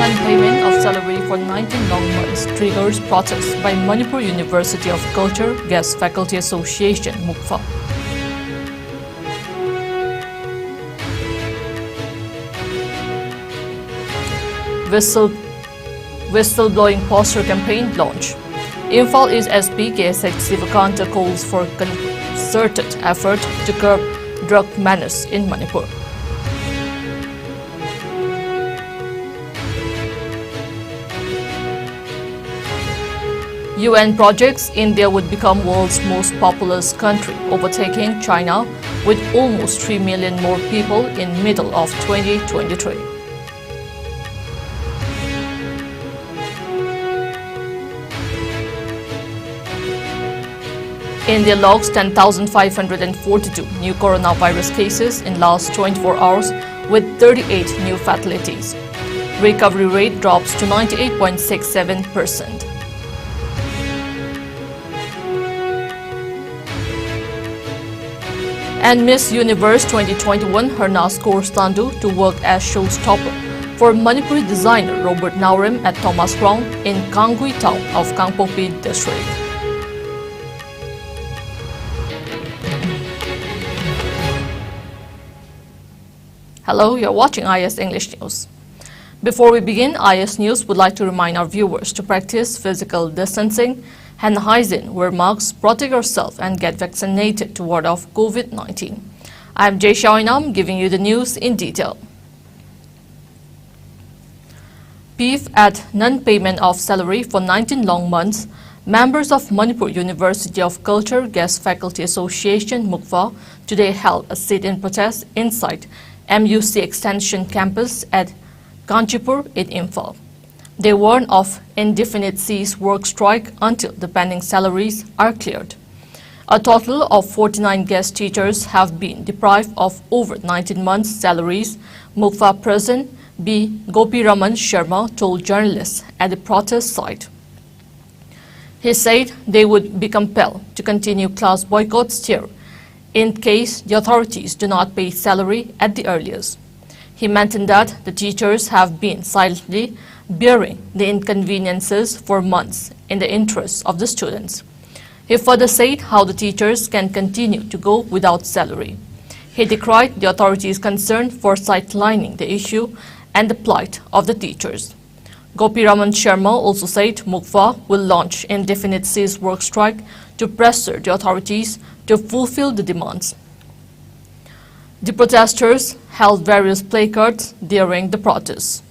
non-payment of salary for 19 long months triggers protests by Manipur University of Culture Guest Faculty Association, MUCFA. Whistleblowing poster campaign launch. Imphal East SP KSH Sivakanta calls for concerted effort to curb drug menace in Manipur. UN projects India would become world's most populous country, overtaking China with almost 3 million more people in middle of 2023. India logs 10,542 new coronavirus cases in last 24 hours with 38 new fatalities. Recovery rate drops to 98.67%. And Miss Universe 2021 Harna scores Tandu to work as showstopper for Manipuri designer Robert Naurim at Thomas Crown in Kangui town of Kangpokpi district. Hello, you're watching IS English News. Before we begin, IS News would like to remind our viewers to practice physical distancing, hand hygiene, wear masks, protect yourself and get vaccinated to ward off COVID-19. I'm JESSIA OINAM giving you the news in detail. Beef at non-payment of salary for 19 long months, members of Manipur University of Culture Guest Faculty Association MUCFA today held a sit-in protest inside MUC Extension campus at Kanchipur in Imphal. They warn of indefinite cease work strike until the pending salaries are cleared. A total of 49 guest teachers have been deprived of over 19 months' salaries, MUCFA President B. Gopiraman Sharma told journalists at the protest site. He said they would be compelled to continue class boycotts here in case the authorities do not pay salary at the earliest. He mentioned that the teachers have been silently bearing the inconveniences for months in the interests of the students. He further said how the teachers can continue to go without salary. He decried the authorities' concern for sidelining the issue and the plight of the teachers. Gopiraman Sharma also said MUCFA will launch indefinite cease work strike to pressure the authorities to fulfill the demands. The protesters held various placards during the protests.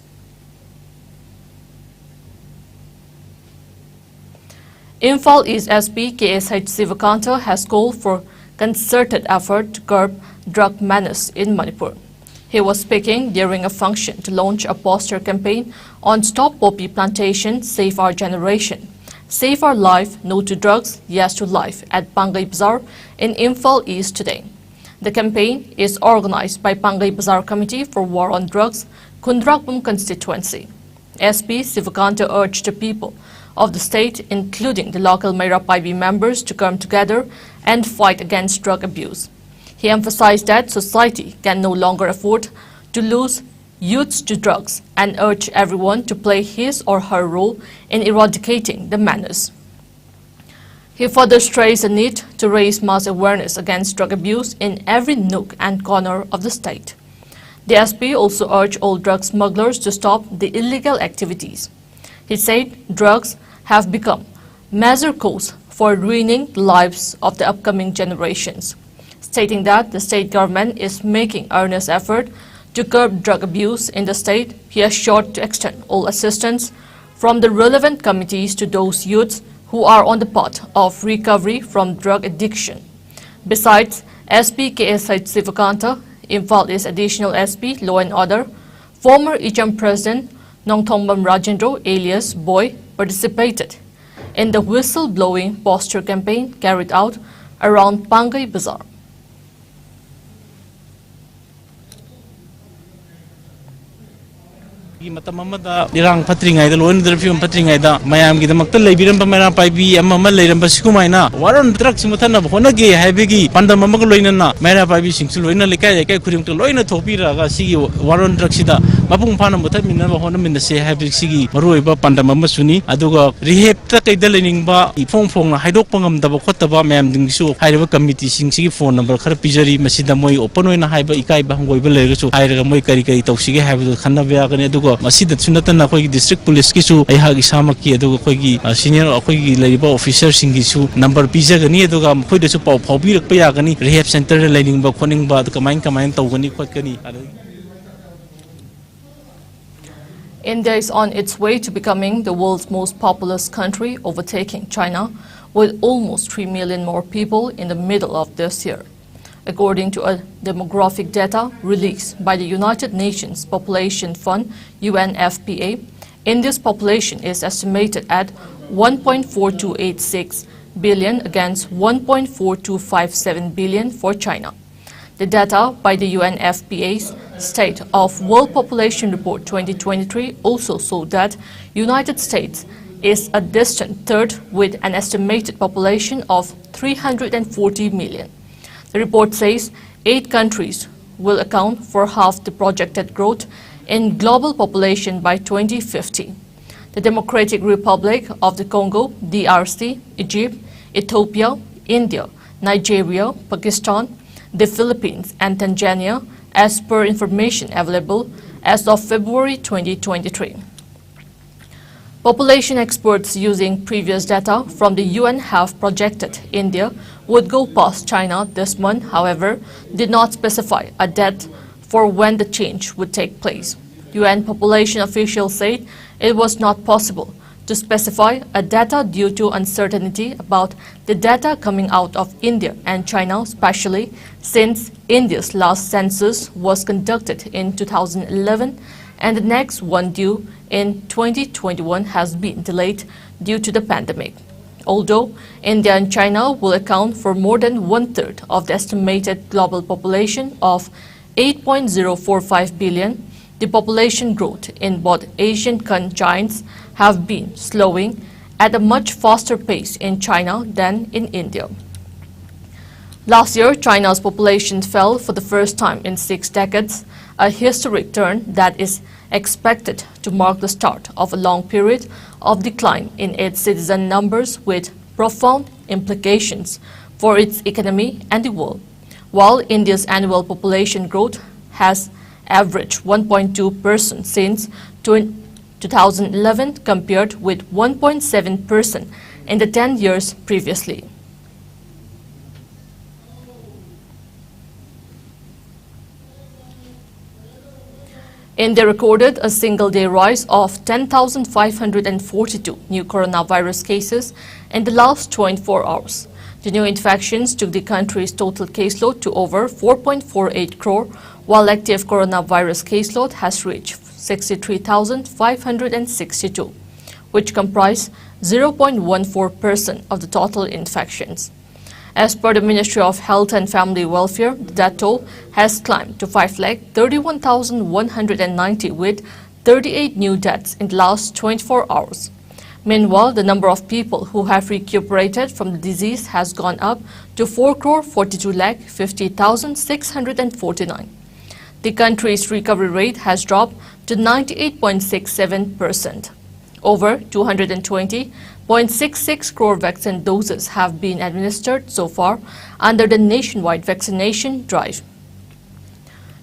Imphal East SP KSH Sivakanta has called for concerted effort to curb drug menace in Manipur. He was speaking during a function to launch a poster campaign on Stop Poppy Plantation, Save Our Generation, Save Our Life, No to Drugs, Yes to Life at Pangai Bazaar in Imphal East today. The campaign is organized by Pangai Bazaar Committee for War on Drugs, Kundrakbum constituency. SP Sivakanta urged the people of the state, including the local Meira Paibi members, to come together and fight against drug abuse. He emphasized that society can no longer afford to lose youths to drugs and urged everyone to play his or her role in eradicating the menace. He further stressed the need to raise mass awareness against drug abuse in every nook and corner of the state. The SP also urged all drug smugglers to stop the illegal activities. He said drugs have become a major cause for ruining the lives of the upcoming generations, stating that the state government is making earnest effort to curb drug abuse in the state. He assured to extend all assistance from the relevant committees to those youths who are on the path of recovery from drug addiction. Besides, SP KSH Sivakanta, Imphal East Additional SP Law and Order, former Icham President Nongthongbam Rajendro alias Boy participated in the whistle-blowing poster campaign carried out around Pangai Bazaar. Irang Patringa, the Lone Film Patringa, Miami, the Mactala, Birampa Paibi, and Mama Layamba Sikumaina, Warren Trucks Mutana, Honagi, Habigi, Pandamamagloina, Mara Paibi, Singsulina, Lika, couldn't to Loina Topira, Sigi, Warren Trucksida, Mapung Panamutami, never honam in the say Habig Sigi, Maruiba, Pandamamasuni, Aduga, Rehab Takaidelining Ba, Phone, Hydopangam, the Bokotaba, Mam Dingsu, Hydova Committee, Sing phone number, Karpijari, Masidamoi, Opano in a Hyba Ikai Bango, Hydra Karika, Toxic, have the Kanavia, and Edugo, Masida Sunatan, district police Kisu, Ayagi Samaki, Edugo, senior Okogi, labor officers in Gisu, number Pizza, Niedogam, Pudesupo, Pobi, Payagani, Rehab Center, Lining Bakoning, but Kamain Kamain, Togani, Kwakani. India is on its way to becoming the world's most populous country, overtaking China, with almost 3 million more people in the middle of this year. According to a demographic data released by the United Nations Population Fund, UNFPA, India's population is estimated at 1.4286 billion against 1.4257 billion for China. The data by the UNFPA's State of World Population Report 2023 also showed that United States is a distant third with an estimated population of 340 million. The report says 8 countries will account for half the projected growth in global population by 2050. The Democratic Republic of the Congo, DRC, Egypt, Ethiopia, India, Nigeria, Pakistan, the Philippines and Tanzania, as per information available as of February 2023. Population experts using previous data from the UN have projected India would go past China this month, however, did not specify a date for when the change would take place. UN population officials said it was not possible to specify a data due to uncertainty about the data coming out of India and China, especially since India's last census was conducted in 2011 and the next one due in 2021 has been delayed due to the pandemic. Although India and China will account for more than one-third of the estimated global population of 8.045 billion, the population growth in both Asian giants have been slowing at a much faster pace in China than in India. Last year, China's population fell for the first time in 6 decades, a historic turn that is expected to mark the start of a long period of decline in its citizen numbers with profound implications for its economy and the world. While India's annual population growth has averaged 1.2% since 2011 compared with 1.7% in the 10 years previously. India recorded a single-day rise of 10,542 new coronavirus cases in the last 24 hours. The new infections took the country's total caseload to over 4.48 crore, while active coronavirus caseload has reached 63,562, which comprise 0.14% of the total infections. As per the Ministry of Health and Family Welfare, the death toll has climbed to 5,31,190 with 38 new deaths in the last 24 hours. Meanwhile, the number of people who have recuperated from the disease has gone up to 4,42,50,649. The country's recovery rate has dropped to 98.67%. Over 220.66 crore vaccine doses have been administered so far under the nationwide vaccination drive.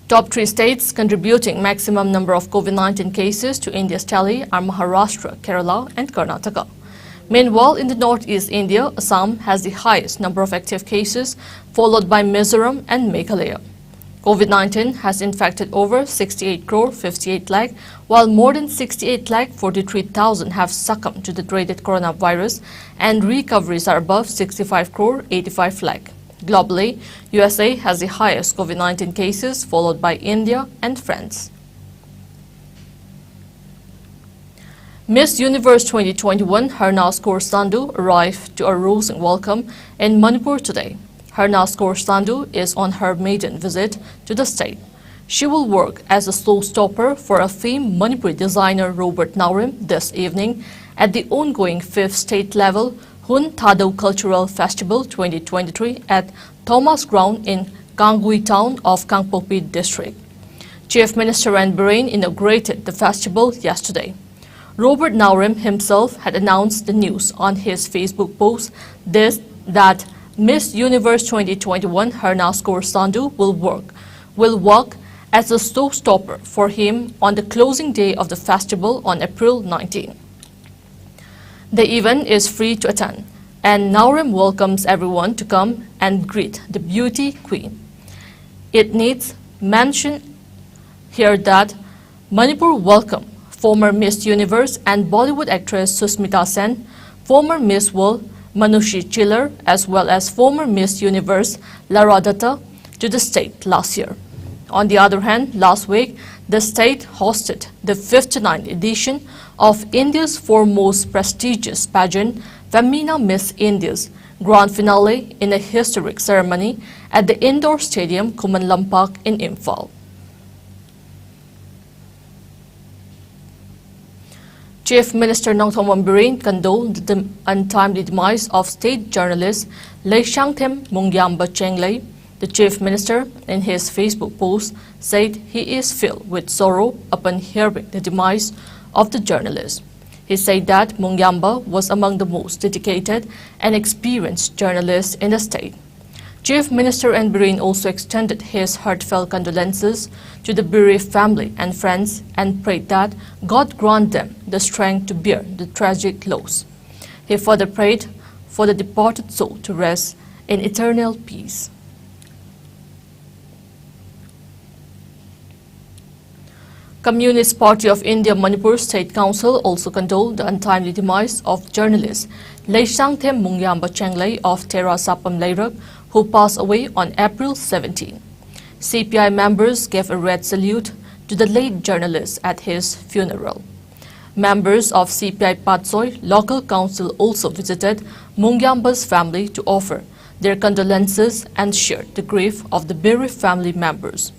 Top 3 states contributing maximum number of COVID-19 cases to India's tally are Maharashtra, Kerala and Karnataka. Meanwhile, in the northeast India, Assam has the highest number of active cases, followed by Mizoram and Meghalaya. COVID-19 has infected over 68 crore 58 lakh, while more than 68 lakh 43,000 have succumbed to the dreaded coronavirus, and recoveries are above 65 crore 85 lakh. Globally, USA has the highest COVID-19 cases, followed by India and France. Miss Universe 2021 Harnas Kaur Sandhu arrived to a rousing welcome in Manipur today. Harnas Kaur Sandhu is on her maiden visit to the state. She will work as a showstopper for a famed Manipuri designer Robert Naurim this evening at the ongoing 5th state-level Hun Thadau Cultural Festival 2023 at Thomas Ground in Kangui town of Kangpokpi district. Chief Minister and Bahrain inaugurated the festival yesterday. Robert Naurim himself had announced the news on his Facebook post that Miss Universe 2021 Harnas Kaur Sandhu will walk as a showstopper for him on the closing day of the festival on April 19. The event is free to attend, and Naurim welcomes everyone to come and greet the beauty queen. It needs mention here that Manipur welcomed former Miss Universe and Bollywood actress Susmita Sen, former Miss World Manushi Chiller, as well as former Miss Universe Lara Datta to the state last year. On the other hand, last week, the state hosted the 59th edition of India's foremost prestigious pageant, Femina Miss India's grand finale in a historic ceremony at the indoor stadium Kuman Lampak in Imphal. Chief Minister Nongthongwan Biren condoled the untimely demise of state journalist Leishangthem Mungyamba Chenglei. The Chief Minister, in his Facebook post, said he is filled with sorrow upon hearing the demise of the journalist. He said that Mungyamba was among the most dedicated and experienced journalists in the state. Chief Minister and Biren also extended his heartfelt condolences to the bereaved family and friends and prayed that God grant them the strength to bear the tragic loss. He further prayed for the departed soul to rest in eternal peace. Communist Party of India Manipur State Council also condoled the untimely demise of journalist Leishangthem Mungyamba Chenglei of Tera Sapam Leirak, who passed away on April 17. CPI members gave a red salute to the late journalist at his funeral. Members of CPI Patsoy local council also visited Mungyamba's family to offer their condolences and shared the grief of the bereaved family members.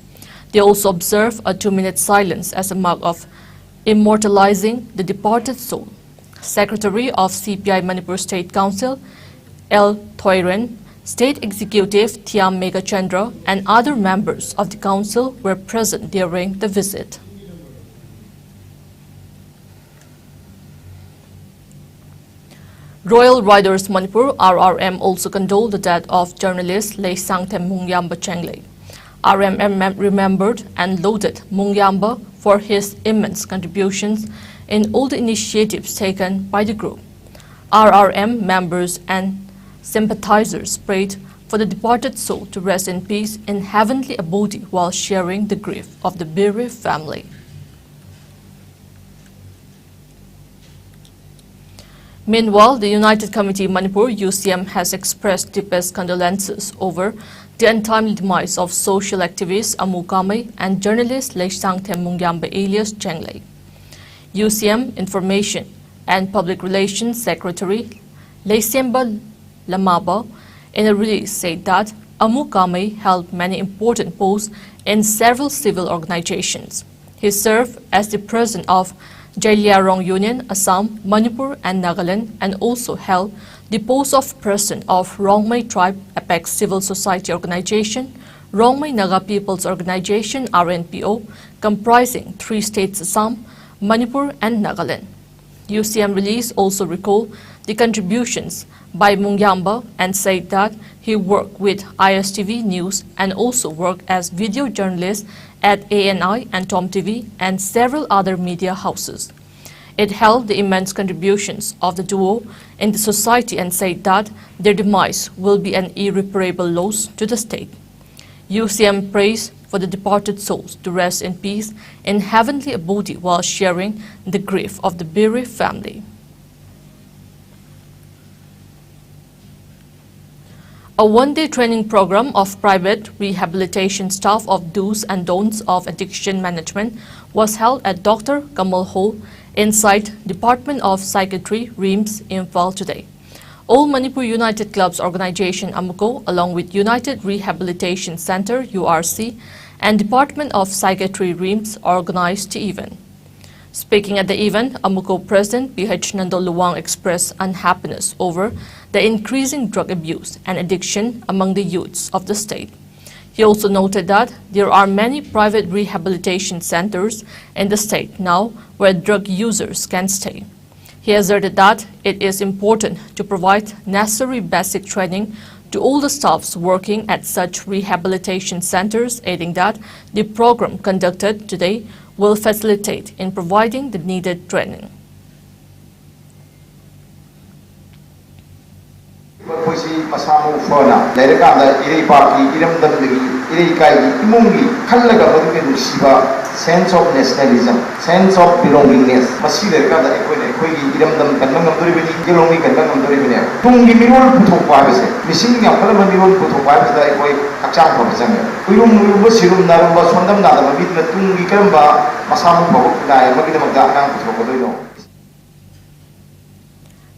They also observed a 2-minute silence as a mark of immortalizing the departed soul. Secretary of CPI Manipur State Council, L. Thoiren, State Executive Thiam Megachandra, and other members of the council were present during the visit. Royal Riders Manipur (RRM) also condoled the death of journalist Leishangthem Mungyamba Chenglei. RMM remembered and lauded Mungyamba for his immense contributions in all the initiatives taken by the group. RRM members and sympathizers prayed for the departed soul to rest in peace in heavenly abode while sharing the grief of the bereaved family. Meanwhile, the United Committee Manipur UCM has expressed deepest condolences over the untimely demise of social activist Amu Kamei and journalist Leishangthem Mungyamba alias Chenglei. UCM Information and Public Relations Secretary Leisemba Lamaba in a release said that Amu Kamei held many important posts in several civil organizations. He served as the president of Jailiarong Union, Assam, Manipur and Nagaland, and also held the post of president of Rongmei Tribe Apex Civil Society Organization, Rongmei Naga People's Organization RNPO, comprising 3 states Assam, Manipur and Nagaland. UCM release also recalled the contributions by Mungyamba and said that he worked with ISTV News and also worked as video journalist at ANI and Tom TV and several other media houses. It held the immense contributions of the duo in the society and said that their demise will be an irreparable loss to the state. UCM prays for the departed souls to rest in peace in heavenly abode while sharing the grief of the bereaved family. A one-day training program of private rehabilitation staff of do's and don'ts of addiction management was held at Dr. Kamal Hall inside Department of Psychiatry, RIMS, Imphal today. All Manipur United Clubs Organization AMUCO, along with United Rehabilitation Center URC and Department of Psychiatry RIMS organized the event. Speaking at the event, Amuko President B.H. Nando Luwang expressed unhappiness over the increasing drug abuse and addiction among the youths of the state. He also noted that there are many private rehabilitation centers in the state now where drug users can stay. He asserted that it is important to provide necessary basic training to all the staffs working at such rehabilitation centers, adding that the program conducted today will facilitate in providing the needed training. Masamu Fona, Lerikanda, Iri Party, Iram Dundee, Iri Kai, Imungi, Kalaga, Siva, sense of nationalism, sense of belongingness. Masila Kanda, Equity, Iram Dum, Kanam Duribini, Yelongi, Kanam Duribini. Tungi Mirol Puto Pavase, missing a Parliament Mirol Puto Pavase, the Equi, Acham of Zanga. Uyum Sirum Narumba, Sondam Nada, Midna Tungi Kamba, Masamu, Magdana, Puto.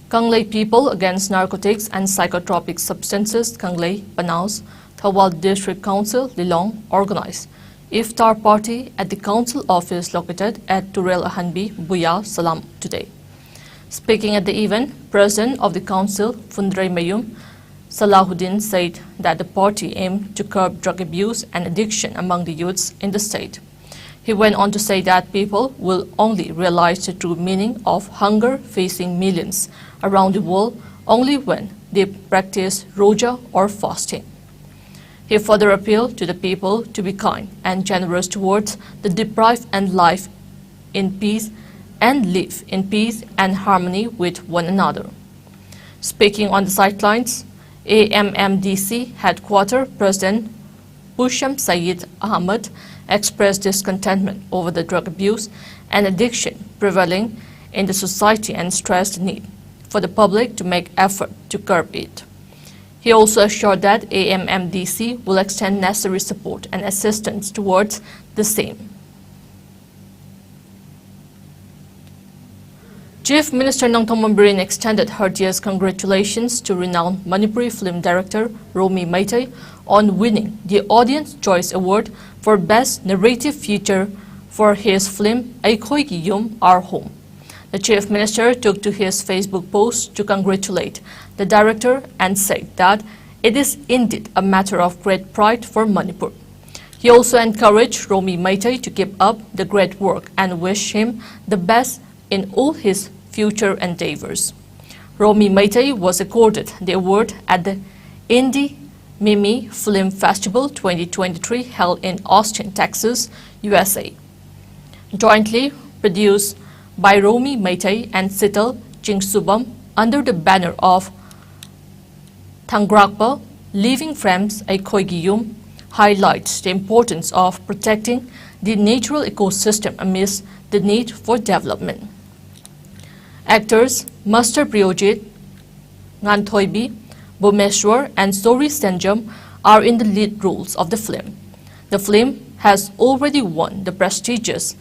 Kanglei People Against Narcotics and Psychotropic Substances, Kanglei, Panaus, Thawal District Council, Lilong, organized Iftar party at the council office located at Turel Ahanbi, Buya, Salam today. Speaking at the event, President of the council, Fundrei Mayum, Salahuddin said that the party aimed to curb drug abuse and addiction among the youths in the state. He went on to say that people will only realize the true meaning of hunger facing millions around the world only when they practice roja or fasting. He further appealed to the people to be kind and generous towards the deprived and live in peace and live in peace and harmony with one another. Speaking on the sidelines, AMMDC Headquarter President Busham Saeed Ahmed expressed discontentment over the drug abuse and addiction prevailing in the society and stressed the need for the public to make effort to curb it. He also assured that AMMDC will extend necessary support and assistance towards the same. Chief Minister Nongthong Mambirin extended heartiest congratulations to renowned Manipuri film director Romi Maitai on winning the Audience Choice Award for Best Narrative Feature for his film Aikhoi Ki Yum, Our Home. The Chief Minister took to his Facebook post to congratulate the director and said that it is indeed a matter of great pride for Manipur. He also encouraged Romi Maitai to keep up the great work and wished him the best in all his future endeavors. Romi Maitai was accorded the award at the Indie Mimi Film Festival 2023 held in Austin, Texas, USA. Jointly produced by Romi Maitai and Sital Jingsubam under the banner of Thangrakpa, Living Frames Aikhoi Ki Yum, highlights the importance of protecting the natural ecosystem amidst the need for development. Actors Master Priyojit, Nganthoibi, Bomeshwar and Sori Senjam are in the lead roles of the film. The film has already won the prestigious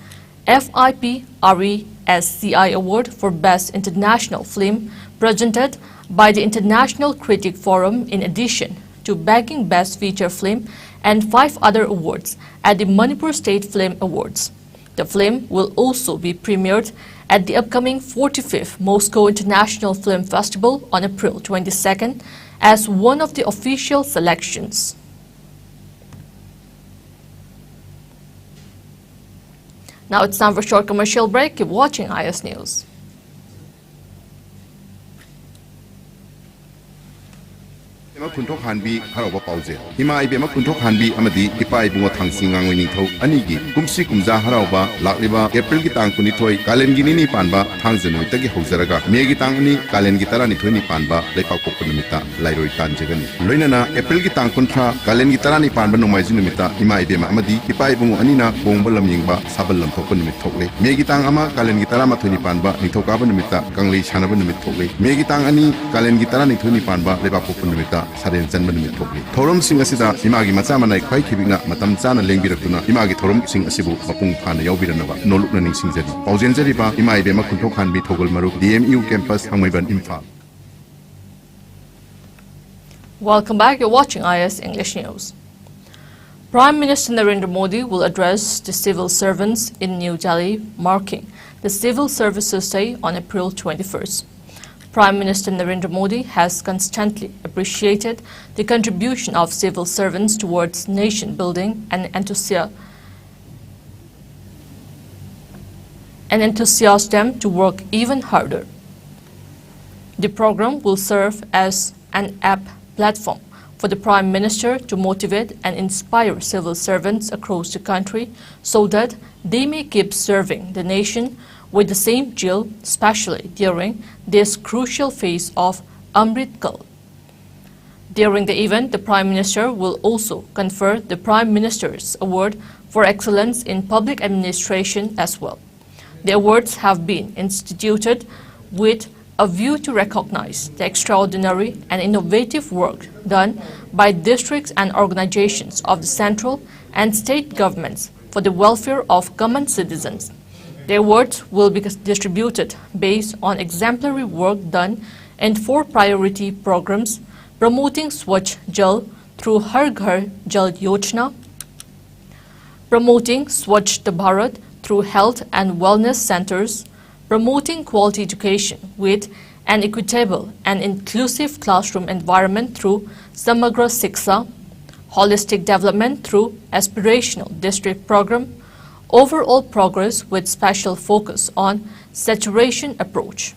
FIP RESCI Award for Best International Film presented by the International Critic Forum in addition to bagging Best Feature Film and 5 other awards at the Manipur State Film Awards. The film will also be premiered at the upcoming 45th Moscow International Film Festival on April 22nd as one of the official selections. Now it's time for a short commercial break. Keep watching IS News. Kuntok Hanbi, Haraba Pauze. Hima Ibema Kuntok Hanbi, Amadi, Ipai Bunga Tangsingang Winito, Anigi, Kumsi Kumza Harauba, Lakriba, April Gitang Kunitoi, Kalen Ginini Panba, Tangzano, Taki Hosaraga, Megitangni, Kalen Gitara Nitoni Panba, Lepa Kopunumita, Lairo Tanjagani. Loinana, April Gitang Contra, Kalen Gitarani Panba no Maizunumita, Hima Ibema Amadi, Ipai Bunga Anina, Bombalam Yingba, Sabalam Tokunumitoke, Megitang Ama, Kalen Gitara Matuni Panba, Nitokabanumita, Kangli Shanabanumitoke, Megitang Ani, Kalen Gitara Nitoni Panba, Lepa Kopunumita. Saren Zanman Mitokli. Torum Sing Asida, Imagi Matsamana, Quai Kibina, Matamzana Lengiratuna, Imagi Torum Sing Asibu, Mapung Pana Yobiranova, no Lunaning Singzeri. Pauzen Zeriba, Imai Bema Kuntokan be Togol Maru, DMU campus, Hangmaban Imphal. Welcome back. You're watching IS English News. Prime Minister Narendra Modi will address the civil servants in New Delhi, marking the Civil Services Day on April 21st. Prime Minister Narendra Modi has constantly appreciated the contribution of civil servants towards nation building and enthusiasted them to work even harder. The program will serve as an apt platform for the Prime Minister to motivate and inspire civil servants across the country so that they may keep serving the nation with the same zeal, especially during this crucial phase of Amrit Kal. During the event, the Prime Minister will also confer the Prime Minister's Award for Excellence in Public Administration as well. The awards have been instituted with a view to recognize the extraordinary and innovative work done by districts and organizations of the central and state governments for the welfare of common citizens. The awards will be distributed based on exemplary work done in 4 priority programs promoting Swachh Jal through Har Ghar Jal Yojana, promoting Swachh Bharat through health and wellness centers, promoting quality education with an equitable and inclusive classroom environment through Samagra Shiksha, holistic development through aspirational district program, overall progress with special focus on saturation approach.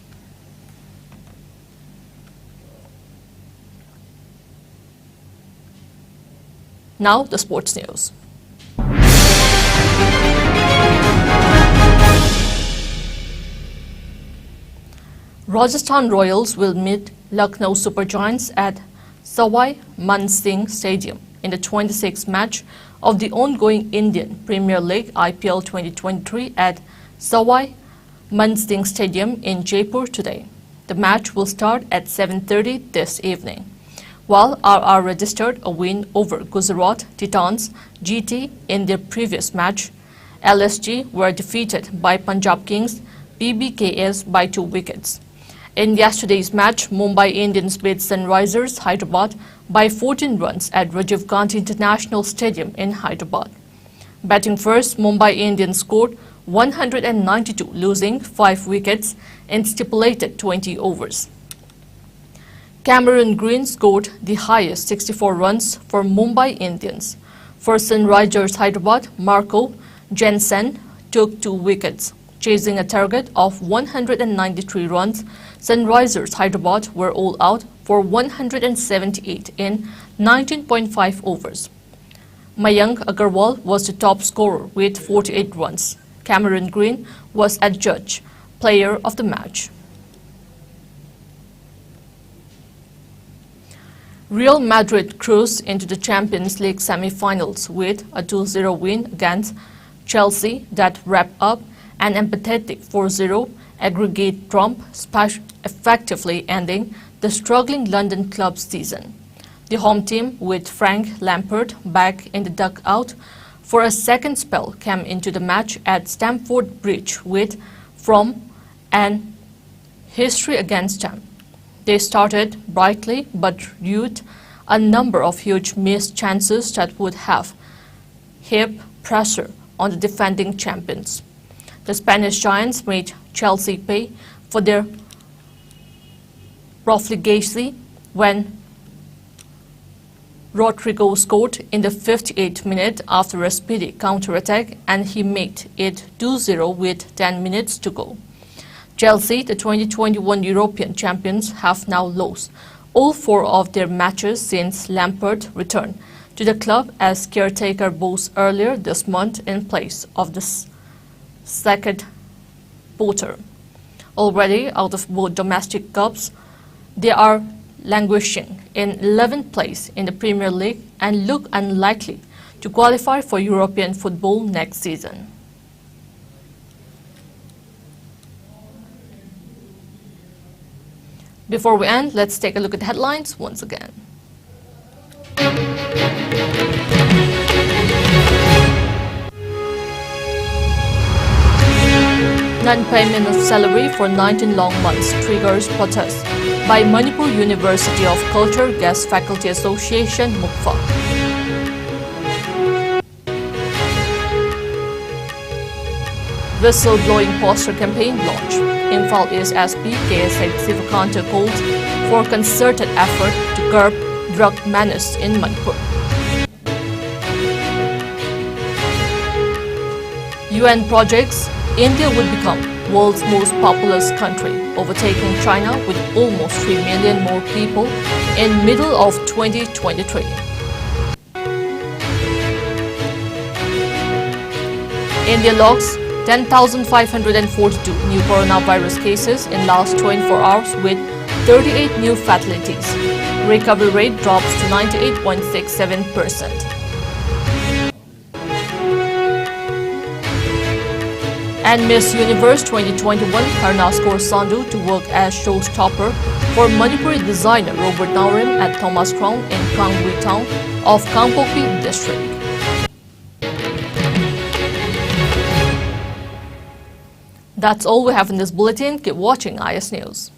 Now the sports news. Rajasthan Royals will meet Lucknow Super Giants at Sawai Man Singh Stadium in the 26th match of the ongoing Indian Premier League IPL 2023 at Sawai Man Singh Stadium in Jaipur today. The match will start at 7:30 this evening. While RR registered a win over Gujarat Titans GT in their previous match, LSG were defeated by Punjab Kings PBKS by 2 wickets. In yesterday's match, Mumbai Indians beat Sunrisers Hyderabad by 14 runs at Rajiv Gandhi International Stadium in Hyderabad. Batting first, Mumbai Indians scored 192, losing 5 wickets in stipulated 20 overs. Cameron Green scored the highest 64 runs for Mumbai Indians. For Sunrisers Hyderabad, Marco Jensen took 2 wickets. Chasing a target of 193 runs, Sunrisers Hyderabad were all out for 178 in 19.5 overs. Mayank Agarwal was the top scorer with 48 runs. Cameron Green was adjudged player of the match. Real Madrid cruised into the Champions League semi-finals with a 2-0 win against Chelsea that wrapped up an empathetic 4-0 aggregate trump, effectively ending the struggling London club's season. The home team, with Frank Lampard back in the dugout for a second spell, came into the match at Stamford Bridge with from an history against them. They started brightly but rued a number of huge missed chances that would have heaped pressure on the defending champions. The Spanish Giants made Chelsea pay for their profligacy when Rodrigo scored in the 58th minute after a speedy counter-attack, and he made it 2-0 with 10 minutes to go. Chelsea, the 2021 European champions, have now lost all 4 of their matches since Lampard returned to the club as caretaker boss earlier this month in place of the second Potter. Already out of both domestic cups, they are languishing in 11th place in the Premier League and look unlikely to qualify for European football next season. Before we end, let's take a look at the headlines once again. Non-payment of salary for 19 long months triggers protest by Manipur University of Culture Guest Faculty Association, MUCFA. Whistleblowing poster campaign launch. Imphal East SP KSH Sivakanta calls for concerted effort to curb drug menace in Manipur. UN projects, India would become world's most populous country, overtaking China with almost 3 million more people in middle of 2023. India logs 10,542 new coronavirus cases in last 24 hours with 38 new fatalities. Recovery rate drops to 98.67%. And Miss Universe 2021 Harnaskor Sandhu to work as showstopper for Manipuri designer Robert Naurim at Thomas Crown in Kangwi town of Kangpokpi district. That's all we have in this bulletin. Keep watching IS News.